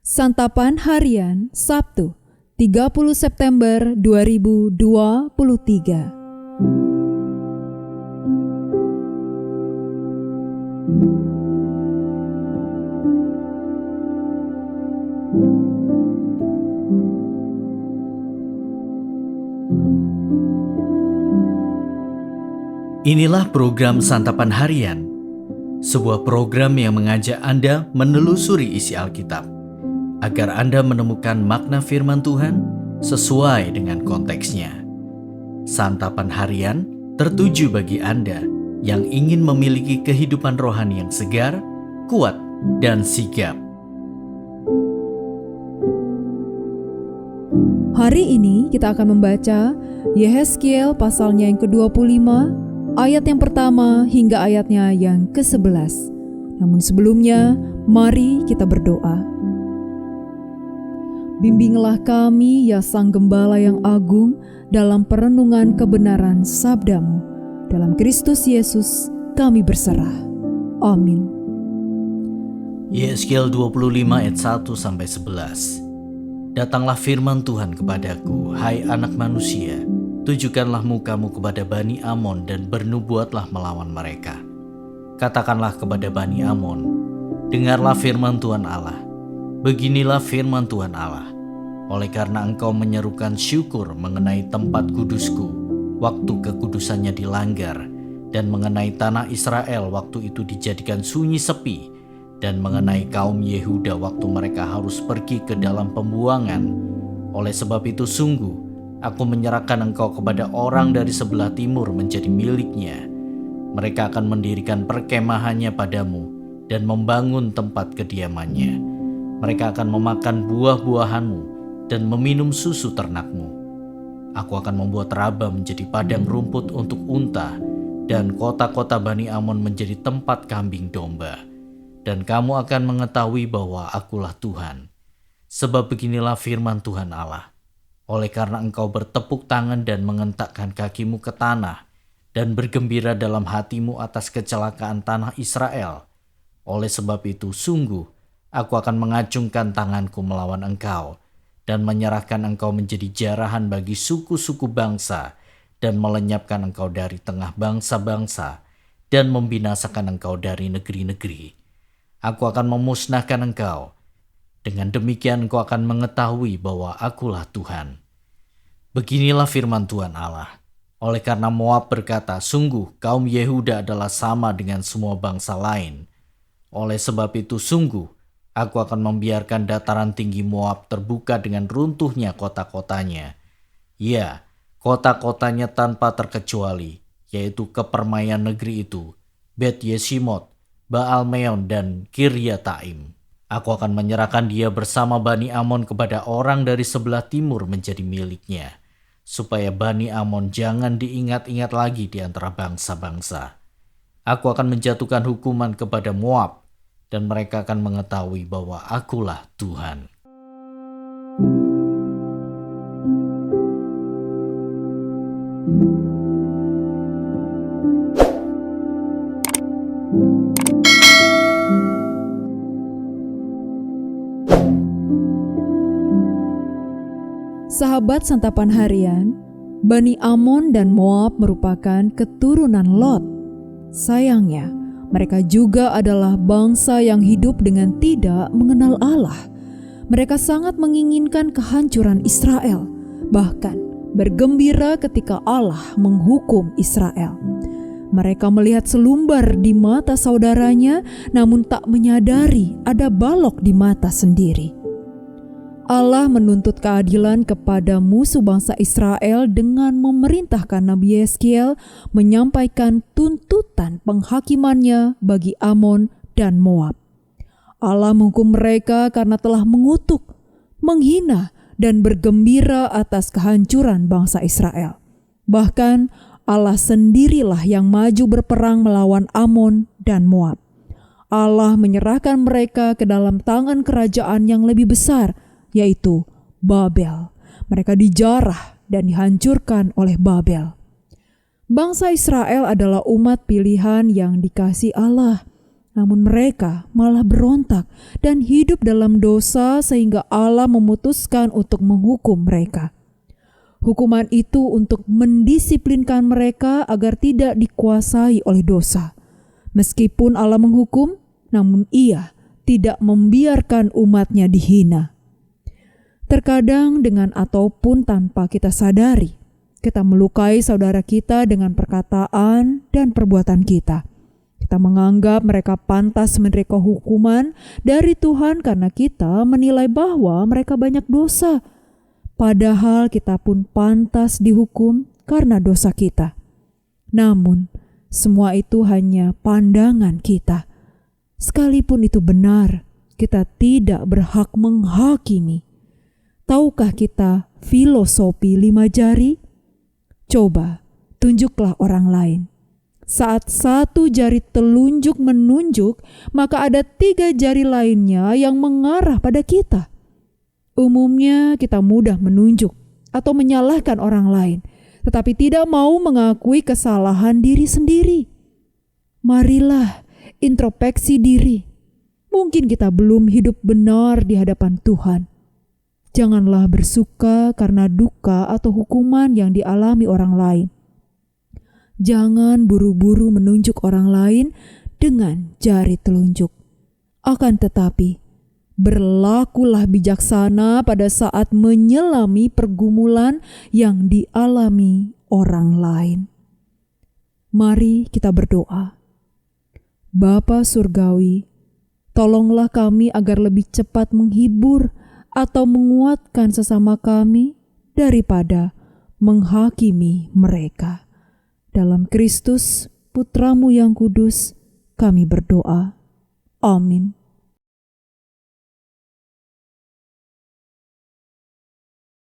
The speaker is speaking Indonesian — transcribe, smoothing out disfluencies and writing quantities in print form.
Santapan Harian Sabtu 30 September 2023. Inilah program Santapan Harian, sebuah program yang mengajak Anda menelusuri isi Alkitab, agar Anda menemukan makna firman Tuhan sesuai dengan konteksnya. Santapan Harian tertuju bagi Anda yang ingin memiliki kehidupan rohani yang segar, kuat, dan sigap. Hari ini kita akan membaca Yehezkiel pasalnya yang ke-25, ayat yang pertama hingga ayatnya yang ke-11. Namun sebelumnya, mari kita berdoa. Bimbinglah kami ya Sang Gembala yang agung dalam perenungan kebenaran sabda-Mu. Dalam Kristus Yesus kami berserah. Amin. Yehezkiel 25 ayat 1-11. Datanglah firman Tuhan kepadaku, hai anak manusia, tujukanlah mukamu kepada Bani Amon dan bernubuatlah melawan mereka. Katakanlah kepada Bani Amon, dengarlah firman Tuhan Allah. Beginilah firman Tuhan Allah, oleh karena engkau menyerukan syukur mengenai tempat kudusku, waktu kekudusannya dilanggar, dan mengenai tanah Israel waktu itu dijadikan sunyi sepi, dan mengenai kaum Yehuda waktu mereka harus pergi ke dalam pembuangan. Oleh sebab itu sungguh, aku menyerahkan engkau kepada orang dari sebelah timur menjadi miliknya. Mereka akan mendirikan perkemahannya padamu dan membangun tempat kediamannya. Mereka akan memakan buah-buahanmu dan meminum susu ternakmu. Aku akan membuat Raba menjadi padang rumput untuk unta, dan kota-kota Bani Amon menjadi tempat kambing domba. Dan kamu akan mengetahui bahwa akulah Tuhan. Sebab beginilah firman Tuhan Allah. Oleh karena engkau bertepuk tangan dan mengentakkan kakimu ke tanah, dan bergembira dalam hatimu atas kecelakaan tanah Israel. Oleh sebab itu sungguh, aku akan mengacungkan tanganku melawan engkau, dan menyerahkan engkau menjadi jarahan bagi suku-suku bangsa, dan melenyapkan engkau dari tengah bangsa-bangsa, dan membinasakan engkau dari negeri-negeri. Aku akan memusnahkan engkau. Dengan demikian engkau akan mengetahui bahwa akulah Tuhan. Beginilah firman Tuhan Allah. Oleh karena Moab berkata, sungguh kaum Yehuda adalah sama dengan semua bangsa lain. Oleh sebab itu sungguh, aku akan membiarkan dataran tinggi Moab terbuka dengan runtuhnya kota-kotanya. Ya, kota-kotanya tanpa terkecuali, yaitu kepermaian negeri itu, Bet Yeshimot, Baal-Meon, dan Kiryataim. Aku akan menyerahkan dia bersama Bani Amon kepada orang dari sebelah timur menjadi miliknya, supaya Bani Amon jangan diingat-ingat lagi di antara bangsa-bangsa. Aku akan menjatuhkan hukuman kepada Moab, dan mereka akan mengetahui bahwa akulah Tuhan. Sahabat Santapan Harian, Bani Amon dan Moab merupakan keturunan Lot. Sayangnya, mereka juga adalah bangsa yang hidup dengan tidak mengenal Allah. Mereka sangat menginginkan kehancuran Israel, bahkan bergembira ketika Allah menghukum Israel. Mereka melihat selumbar di mata saudaranya, namun tak menyadari ada balok di mata sendiri. Allah menuntut keadilan kepada musuh bangsa Israel dengan memerintahkan Nabi Yehezkiel menyampaikan tuntutan penghakimannya bagi Amon dan Moab. Allah menghukum mereka karena telah mengutuk, menghina, dan bergembira atas kehancuran bangsa Israel. Bahkan Allah sendirilah yang maju berperang melawan Amon dan Moab. Allah menyerahkan mereka ke dalam tangan kerajaan yang lebih besar, yaitu Babel. Mereka dijarah dan dihancurkan oleh Babel. Bangsa Israel adalah umat pilihan yang dikasihi Allah. namun mereka malah berontak dan hidup dalam dosa sehingga Allah memutuskan untuk menghukum mereka. Hukuman itu untuk mendisiplinkan mereka agar tidak dikuasai oleh dosa. Meskipun Allah menghukum, namun Ia tidak membiarkan umat-Nya dihina. Terkadang dengan ataupun tanpa kita sadari, kita melukai saudara kita dengan perkataan dan perbuatan kita. Kita menganggap mereka pantas menerima hukuman dari Tuhan karena kita menilai bahwa mereka banyak dosa. Padahal kita pun pantas dihukum karena dosa kita. Namun, semua itu hanya pandangan kita. Sekalipun itu benar, kita tidak berhak menghakimi. Tahukah kita filosofi 5 jari? Coba, tunjuklah orang lain. Saat satu jari telunjuk menunjuk, maka ada 3 jari lainnya yang mengarah pada kita. Umumnya kita mudah menunjuk atau menyalahkan orang lain, tetapi tidak mau mengakui kesalahan diri sendiri. Marilah introspeksi diri. Mungkin kita belum hidup benar di hadapan Tuhan. Janganlah bersuka karena duka atau hukuman yang dialami orang lain. Jangan buru-buru menunjuk orang lain dengan jari telunjuk. Akan tetapi, berlakulah bijaksana pada saat menyelami pergumulan yang dialami orang lain. Mari kita berdoa. Bapa Surgawi, tolonglah kami agar lebih cepat menghibur atau menguatkan sesama kami daripada menghakimi mereka. Dalam Kristus, Putramu yang kudus, kami berdoa. Amin.